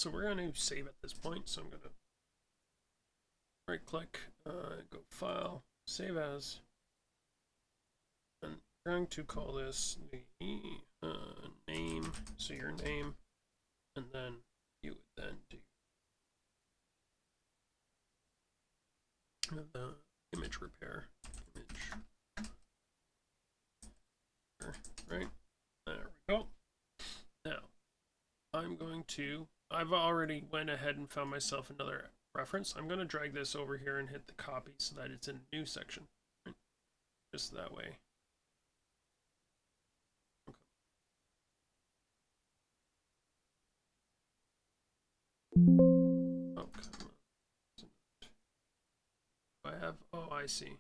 So we're going to save at this point. So I'm going to right click, go File, Save As, and we're going to call this the name. So your name, and then you would then do the image repair. Right, there we go. Now I've already went ahead and found myself another reference. I'm going to drag this over here and hit the copy so that it's in a new section. Right? Just that way. Okay. Oh, come on. I see.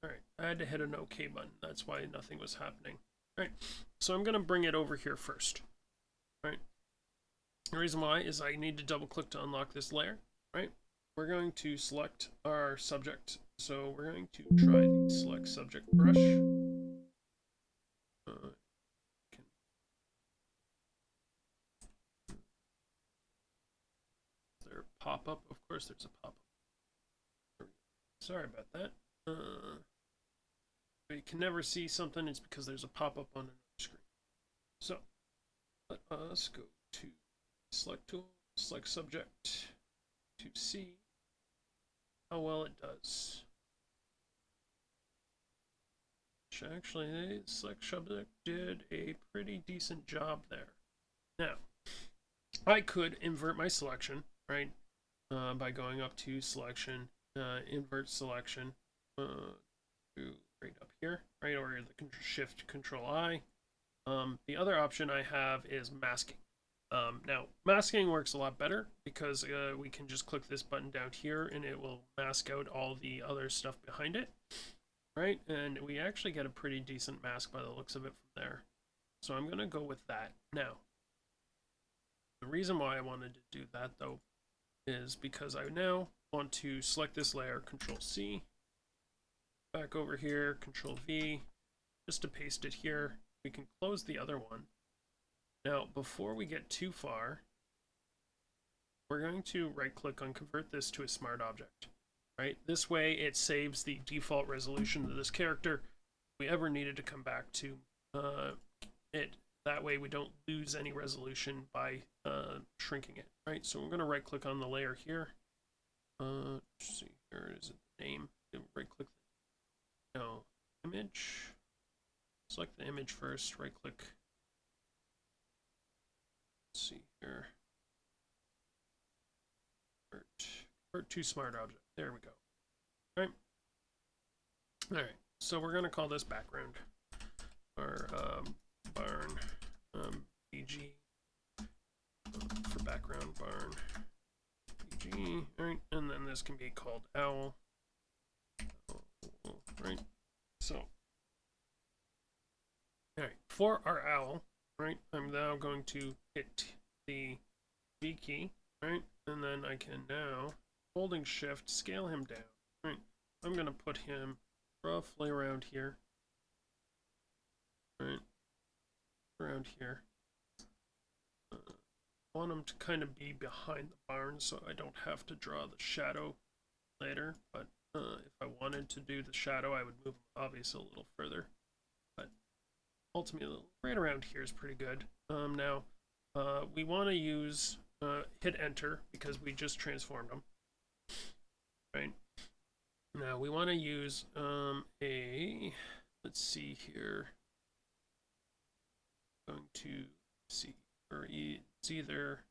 Alright, I had to hit an OK button. That's why nothing was happening. Alright, so I'm going to bring it over here first. Right. The reason why is I need to double click to unlock this layer. Right. We're going to select our subject. So we're going to try the select subject brush. Is there a pop-up? Of course there's a pop-up. Sorry about that. If you can never see something, it's because there's a pop-up on another screen. So let us go to select tool, select subject to see how well it does. Actually, the select subject did a pretty decent job there. Now, I could invert my selection, right, by going up to selection, invert selection, to right up here, right, or the shift control I. The other option I have is masking. Now, masking works a lot better because we can just click this button down here and it will mask out all the other stuff behind it, right? And we actually get a pretty decent mask by the looks of it from there. So I'm going to go with that. Now, the reason why I wanted to do that, though, is because I now want to select this layer, Control C, back over here, Control V, just to paste it here. We can close the other one. Now, before we get too far, we're going to right-click on Convert this to a Smart Object. Right? This way, it saves the default resolution of this character. If we ever needed to come back to it, that way we don't lose any resolution by shrinking it. Right? So I'm going to right-click on the layer here. Let's see, here is it the name. Right-click. No, image. Select the image first. Right-click. Let's see here. Convert to Smart Object. There we go. All right. All right. So we're going to call this background. Our barn BG for background barn BG. All right. And then this can be called owl. Right. So, all right. For our owl, right, I'm now going to hit the G key, right, and then I can now, holding shift, scale him down, right. I'm going to put him roughly around here, right, around here. I want him to kind of be behind the barn so I don't have to draw the shadow later, but if I wanted to do the shadow, I would move him obviously a little further, but ultimately right around here is pretty good. Now, we want to use hit enter because we just transformed them. Right. Now we want to use let's see here. I'm going to see, or it's either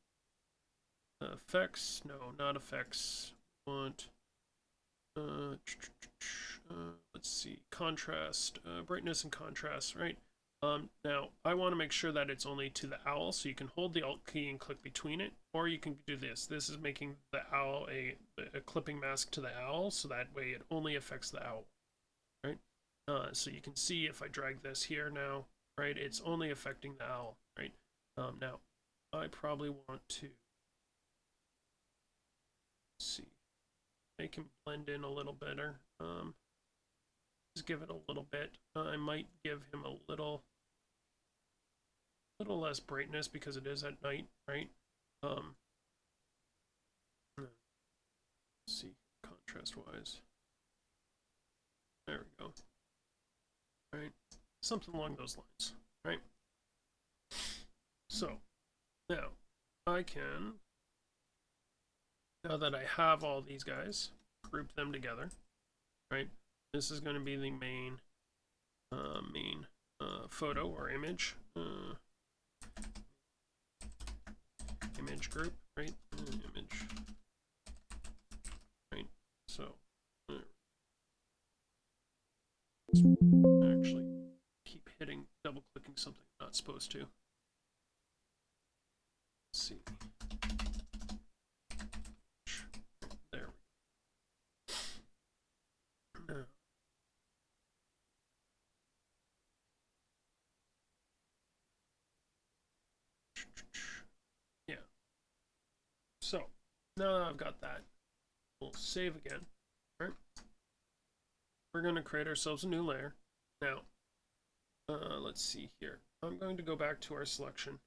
effects. No, not effects. We want let's see, contrast, brightness and contrast. Right. Now, I want to make sure that it's only to the owl, so you can hold the Alt key and click between it, or you can do this. This is making the owl a clipping mask to the owl, so that way it only affects the owl, right? So you can see if I drag this here now, right, it's only affecting the owl, right? Now, I probably want to see, make him blend in a little better. Just give it a little bit. I might give him a little little less brightness because it is at night, right? Let's see, contrast wise. There we go. Right, something along those lines, right? So now I can, now that I have all these guys, group them together, right? This is going to be the main photo or image image group, right? Image, right? So actually keep hitting, double clicking something I'm not supposed to. Let's see. There we go. Now, yeah. So now that I've got that, we'll save again. Right? We're going to create ourselves a new layer. Now, let's see here. I'm going to go back to our selection.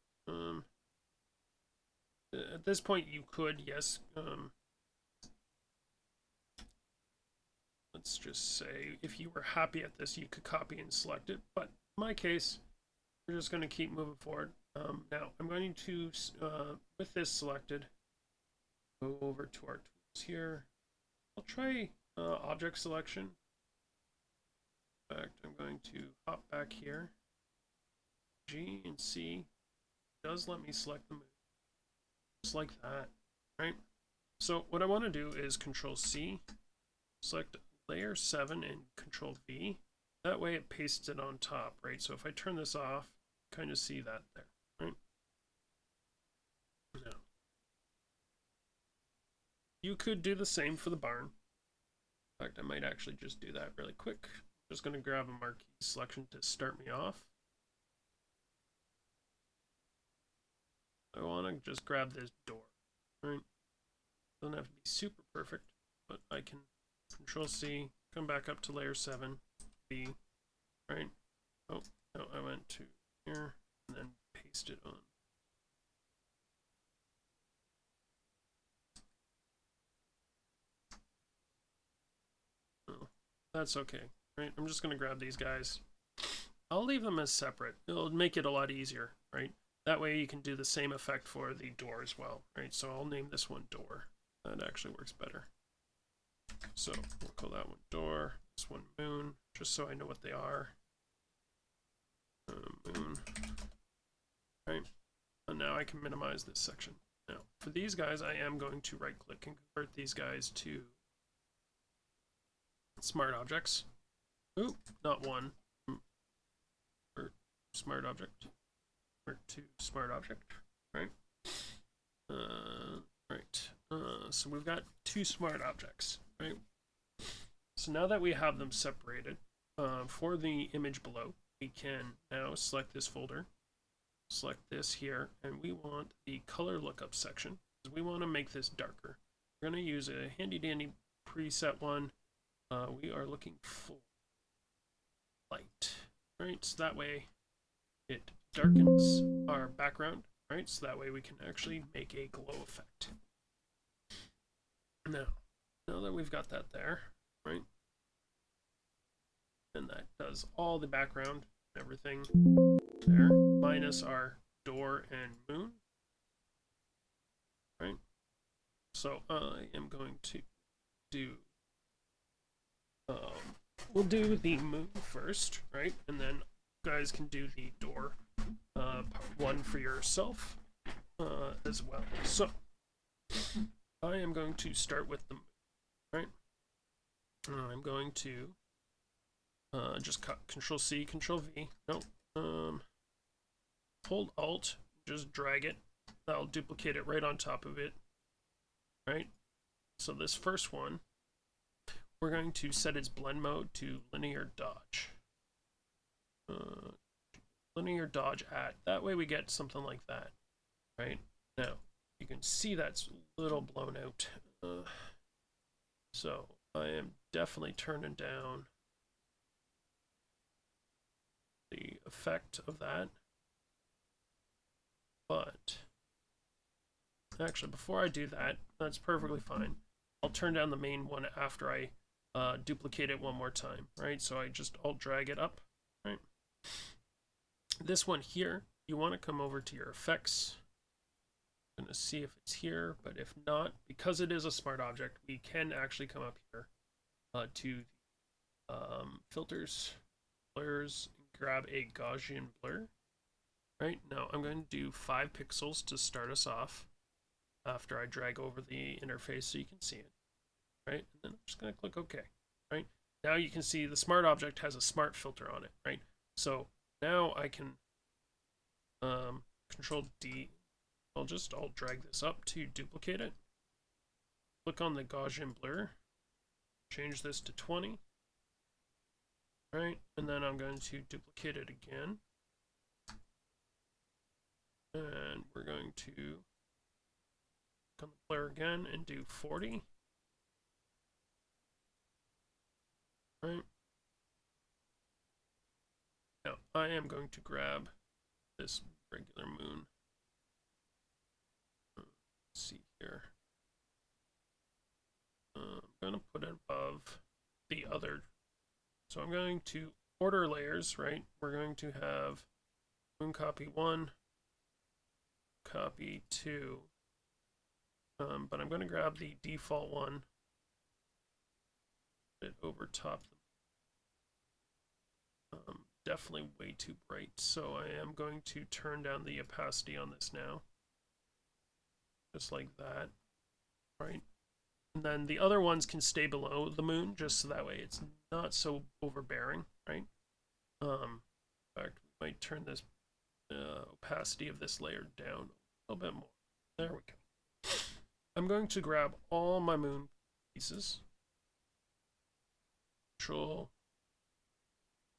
At this point, you could, yes. Let's just say if you were happy at this, you could copy and select it. But in my case, we're just going to keep moving forward. Now, I'm going to, with this selected, go over to our tools here. I'll try object selection. In fact, I'm going to hop back here. G and C does let me select the move. Just like that, right? So what I want to do is Control C, select layer 7 and Control V. That way it pastes it on top, right? So if I turn this off, kind of see that there, right? Now, you could do the same for the barn. In fact, I might actually just do that really quick. I'm just going to grab a marquee selection to start me off. I want to just grab this door, right? Doesn't have to be super perfect, but I can Control C, come back up to layer 7, B, right? Oh, no, I went to here, and then paste it on. Oh, that's okay, right? I'm just going to grab these guys. I'll leave them as separate. It'll make it a lot easier, right? That way you can do the same effect for the door as well, right? So I'll name this one door. That actually works better. So we'll call that one door, this one moon, just so I know what they are. Moon, right? And now I can minimize this section. Now, for these guys, I am going to right click and convert these guys to smart objects. Ooh, not one. Or smart object. Or to smart object, right? Right. So we've got 2 smart objects, right? So now that we have them separated, for the image below, we can now select this folder, select this here, and we want the color lookup section. We want to make this darker. We're going to use a handy dandy preset one. We are looking for light, right? So that way it darkens our background, right? So that way we can actually make a glow effect. Now that we've got that there, right? And that does all the background, everything there, minus our door and moon, right? So I am going to do, we'll do the moon first, right? And then you guys can do the door one for yourself as well. So I am going to start with the moon, right? I'm going to just Control C, Control V. No, hold Alt, just drag it. That'll duplicate it right on top of it, right? So this first one, we're going to set its blend mode to linear dodge. Linear dodge at. That way we get something like that, right? Now, you can see that's a little blown out. So I am definitely turning down the effect of that. But actually, before I do that, that's perfectly fine. I'll turn down the main one after I duplicate it one more time, right? So I just I'll drag it up, right? This one here, you want to come over to your effects. I'm going to see if it's here, but if not, because it is a smart object, we can actually come up here to filters, blurs, and grab a Gaussian blur. Right now, I'm going to do 5 pixels to start us off after I drag over the interface so you can see it. Right, and then I'm just going to click OK. Right, now you can see the smart object has a smart filter on it. Right, so now I can Control D. I'll drag this up to duplicate it. Click on the Gaussian blur. Change this to 20. Right, and then I'm going to duplicate it again. And we're going to click on the blur again and do 40. Right. Now I am going to grab this regular moon. Let's see here. I'm going to put it above the other. So I'm going to order layers, right? We're going to have moon copy 1, copy 2. But I'm going to grab the default one, put it over top. Definitely way too bright, so I am going to turn down the opacity on this now. Just like that, right? And then the other ones can stay below the moon, just so that way it's not so overbearing, right? In fact, we might turn this opacity of this layer down a little bit more. There we go. I'm going to grab all my moon pieces. Control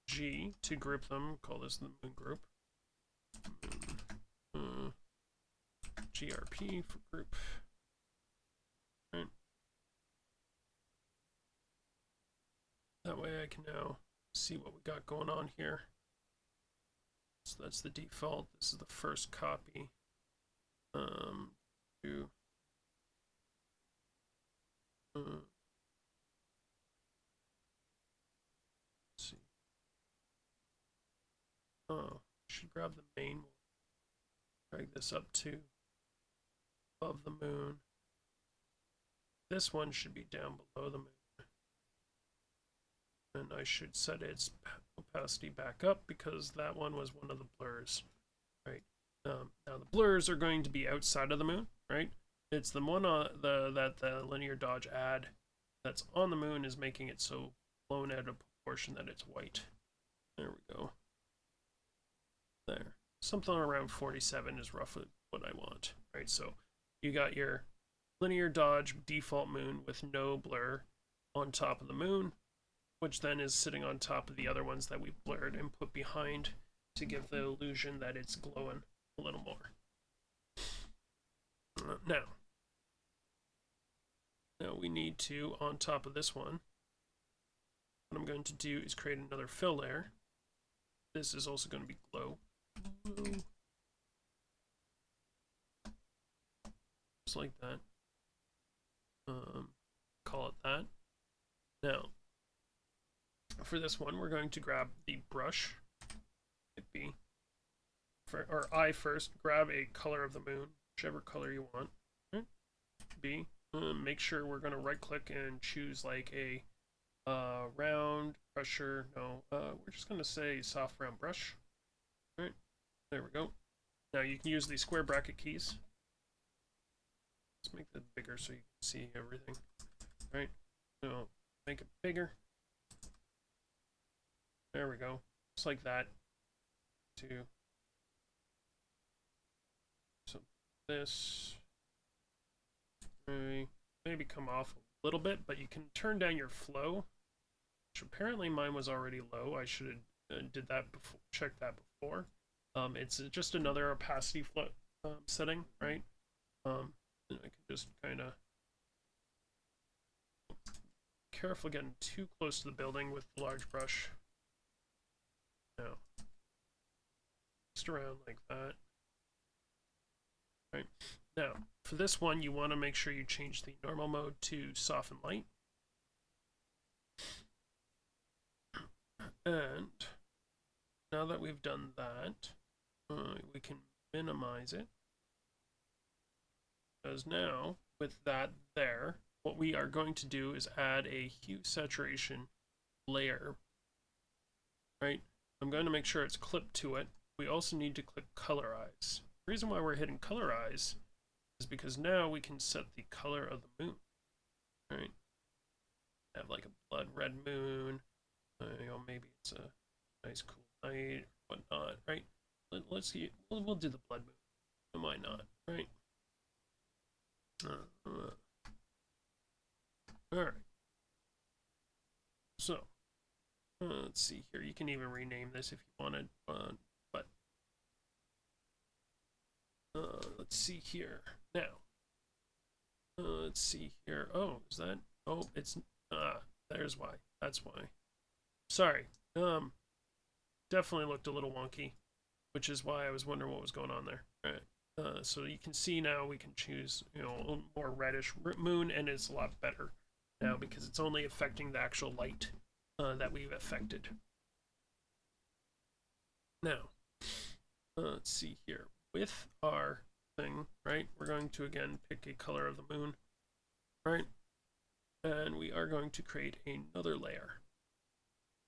G to group them. Call this the moon group. GRP for group. Right. That way I can now see what we got going on here. So that's the default. This is the first copy. Let's see. Oh, I should grab the main one. Drag this up to above the moon. This one should be down below the moon. And I should set its opacity back up because that one was one of the blurs, right? Now the blurs are going to be outside of the moon, right? It's the one that the linear dodge add that's on the moon is making it so blown out of proportion that it's white. There we go. There. Something around 47 is roughly what I want, right? So you got your linear dodge default moon with no blur on top of the moon, which then is sitting on top of the other ones that we've blurred and put behind to give the illusion that it's glowing a little more. Now we need to, on top of this one, what I'm going to do is create another fill layer. This is also going to be glow. Just like that. Call it that. Now, for this one, we're going to grab the brush. Hit B. Or I first. Grab a color of the moon, whichever color you want. Right? B. Make sure we're going to right click and choose like a round pressure. No, we're just going to say soft round brush. Right. There we go. Now you can use the square bracket keys. Let's make that bigger so you can see everything. Right. So make it bigger. There we go. Just like that. So this maybe come off a little bit, but you can turn down your flow, which apparently mine was already low. I should have did that before, checked that before. It's just another opacity flow setting, right? And I can just kind of careful getting too close to the building with the large brush. Now, just around like that. Now, for this one, you want to make sure you change the normal mode to soft and light. And now that we've done that, we can minimize it. Because now, with that there, what we are going to do is add a hue saturation layer, right? I'm going to make sure it's clipped to it. We also need to click colorize. The reason why we're hitting colorize is because now we can set the color of the moon, right? Have like a blood red moon, maybe it's a nice cool night or whatnot, right? Let's see, we'll do the blood moon. Why not, right? All right. So let's see here. You can even rename this if you wanted, but let's see here now. Let's see here. Oh, is that? Oh, it's there's why. That's why. Sorry. Definitely looked a little wonky, which is why I was wondering what was going on there. All right. So you can see now we can choose, a more reddish moon, and it's a lot better now because it's only affecting the actual light that we've affected. Now, let's see here. With our thing, right, we're going to again pick a color of the moon, right? And we are going to create another layer.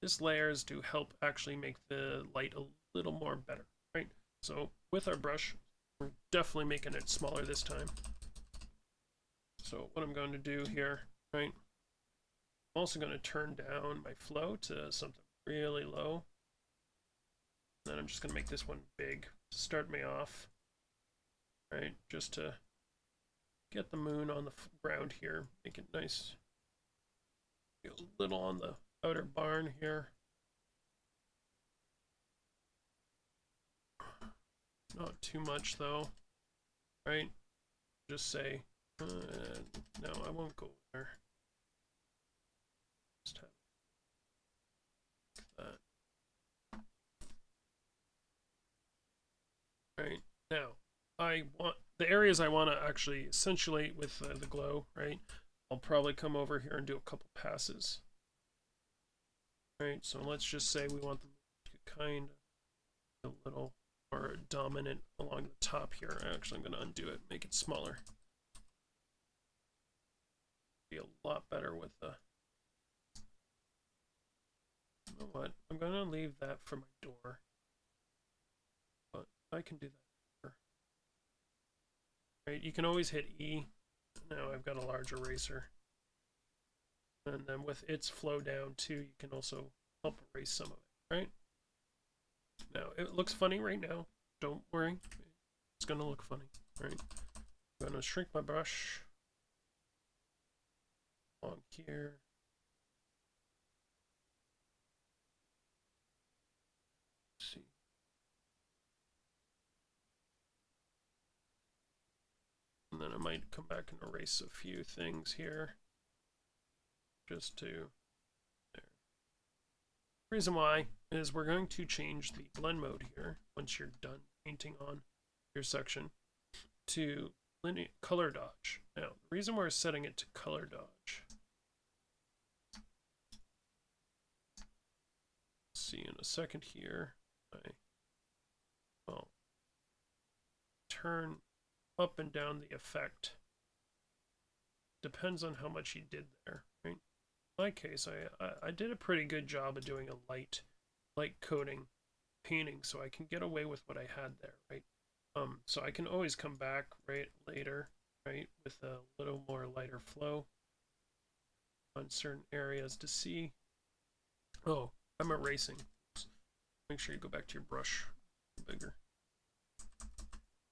This layer is to help actually make the light a little more better, right? So with our brush, we're definitely making it smaller this time. So what I'm going to do here, right? I'm also going to turn down my flow to something really low. And then I'm just going to make this one big to start me off, right? Just to get the moon on the ground here, make it nice. A little on the outer barn here. Not too much though, right? Just say, no, I won't go there. Just have that. Right, now, I want, the areas I want to actually accentuate with the glow, right? I'll probably come over here and do a couple passes. Right, so let's just say we want them to kind of a little more dominant along the top here. Actually, I'm going to undo it, make it smaller. Be a lot better with the... You know what? I'm going to leave that for my door. But I can do that here. Right, you can always hit E. Now I've got a large eraser. And then with its flow down too, you can also help erase some of it, right? Now, it looks funny right now. Don't worry. It's going to look funny, right? I'm going to shrink my brush along here. Let's see. And then I might come back and erase a few things here. Just to there. The reason why is we're going to change the blend mode here once you're done painting on your section to linear color dodge. Now, the reason we're setting it to color dodge, see in a second here, well, turn up and down the effect. Depends on how much you did there, right? In my case, I did a pretty good job of doing a light coating painting, so I can get away with what I had there, right? So I can always come back right later, right, with a little more lighter flow on certain areas to see. Oh, I'm erasing. Make sure you go back to your brush bigger.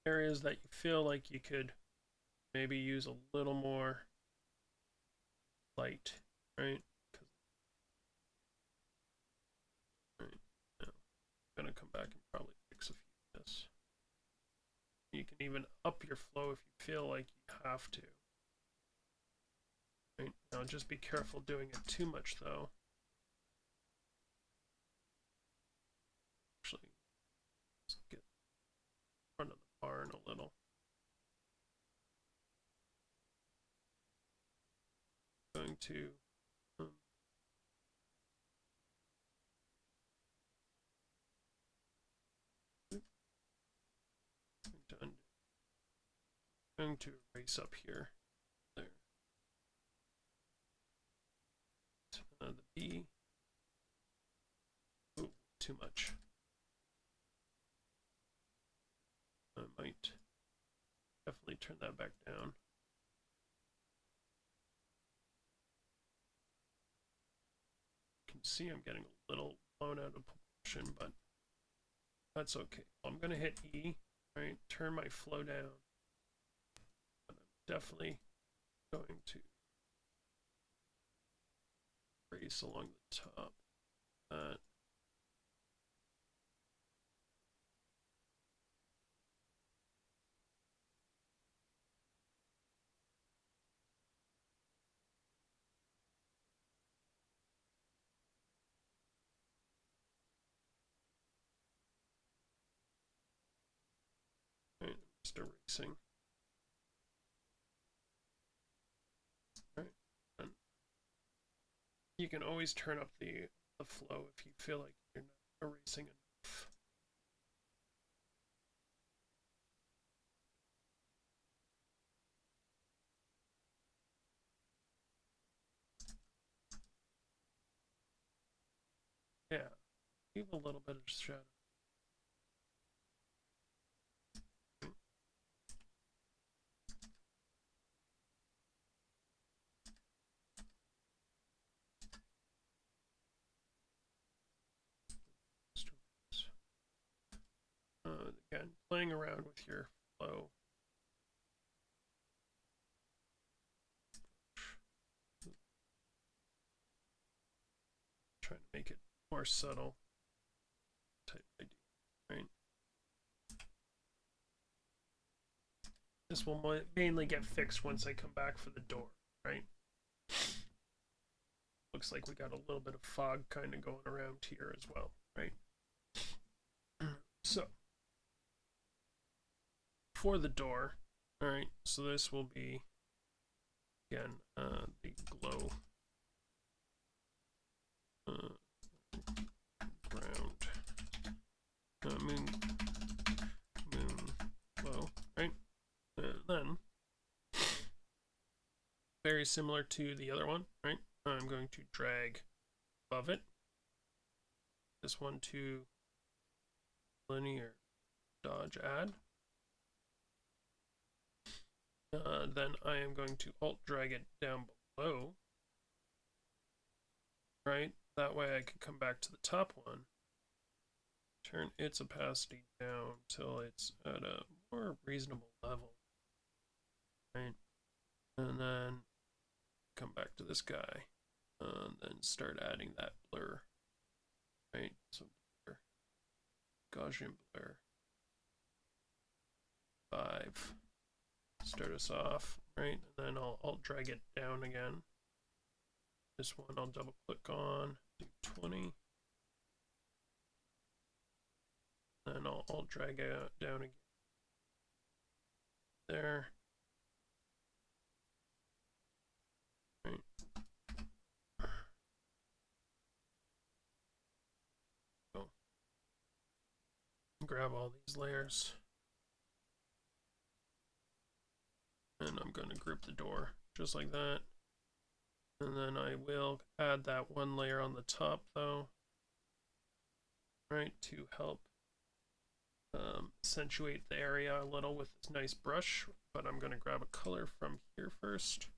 Areas that you feel like you could maybe use a little more light, right? Right now, I'm gonna come back and probably fix a few of this. You can even up your flow if you feel like you have to. Right now, just be careful doing it too much, though. Actually, let's get in front of the barn a little. to um, I'm going to erase up here. There. The B. Oh, too much. I might definitely turn that back down. You can see I'm getting a little blown out of proportion, but that's okay. I'm going to hit E, right? Turn my flow down. But I'm definitely going to trace along the top. Right, just erasing. Right. And you can always turn up the flow if you feel like you're not erasing enough. Yeah, leave a little bit of shadow. Again, playing around with your flow. Trying to make it more subtle type idea, right? This will mainly get fixed once I come back for the door, right? Looks like we got a little bit of fog kind of going around here as well, right? So, for the door, all right, so this will be, again, the glow ground, moon glow, right? Then, very similar to the other one, right? I'm going to drag above it. This one to linear dodge add. Then I am going to alt drag it down below, right? That way I can come back to the top one, turn its opacity down till it's at a more reasonable level, right? And then come back to this guy, and then start adding that blur, right? So blur, Gaussian blur, 5. Start us off, right? And then I'll drag it down again. This one I'll double click on, do 20. Then I'll drag it down again. There. Right. Go. Grab all these layers. And I'm going to group the door just like that. And then I will add that one layer on the top though, right, to help accentuate the area a little with this nice brush. But I'm going to grab a color from here first.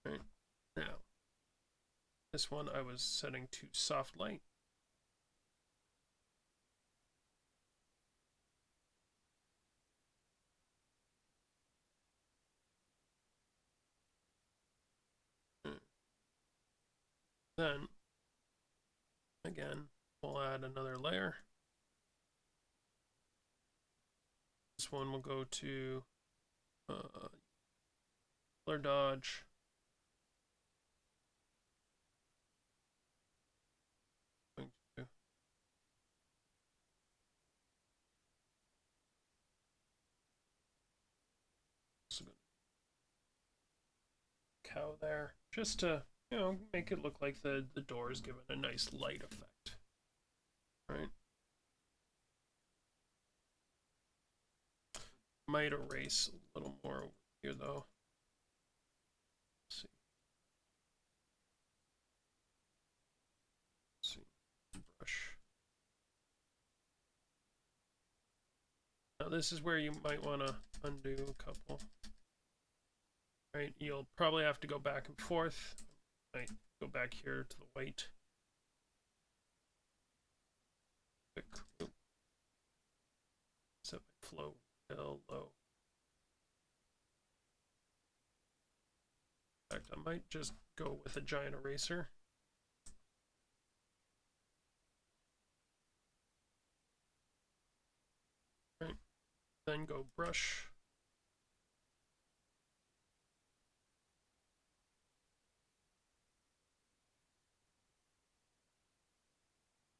Right, now this one I was setting to soft light. Then, again, we'll add another layer. This one will go to color dodge. cow there, just to, make it look like the door is given a nice light effect, right? Might erase a little more over here though. Let's see, brush. Now this is where you might want to undo a couple. Right, you'll probably have to go back and forth. Might go back here to the white. Quick. Set my flow real low. In fact, I might just go with a giant eraser. Right, then go brush.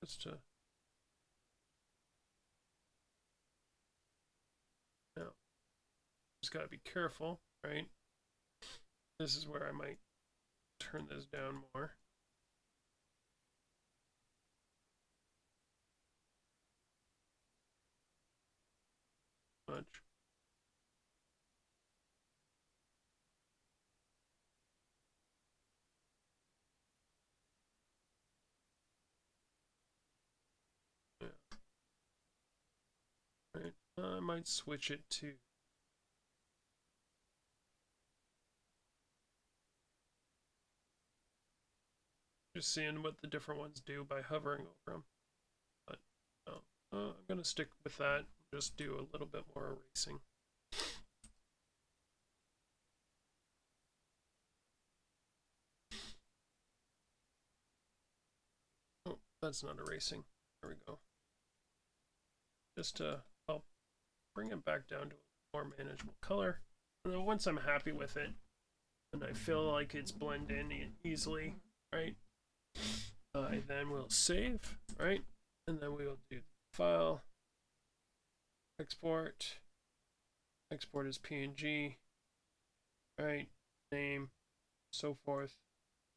Just to now, just gotta be careful, right? This is where I might turn this down more. Much. Yeah. Right. I might switch it to just seeing what the different ones do by hovering over them. But no, I'm gonna stick with that. Just do a little bit more erasing. Oh, that's not erasing. There we go. Just to help bring it back down to a more manageable color. And then once I'm happy with it, and I feel like it's blend in easily, right? I then will save, right? And then we will do file, export as PNG, right? Name, so forth,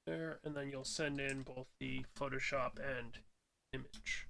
there, and then you'll send in both the Photoshop and image.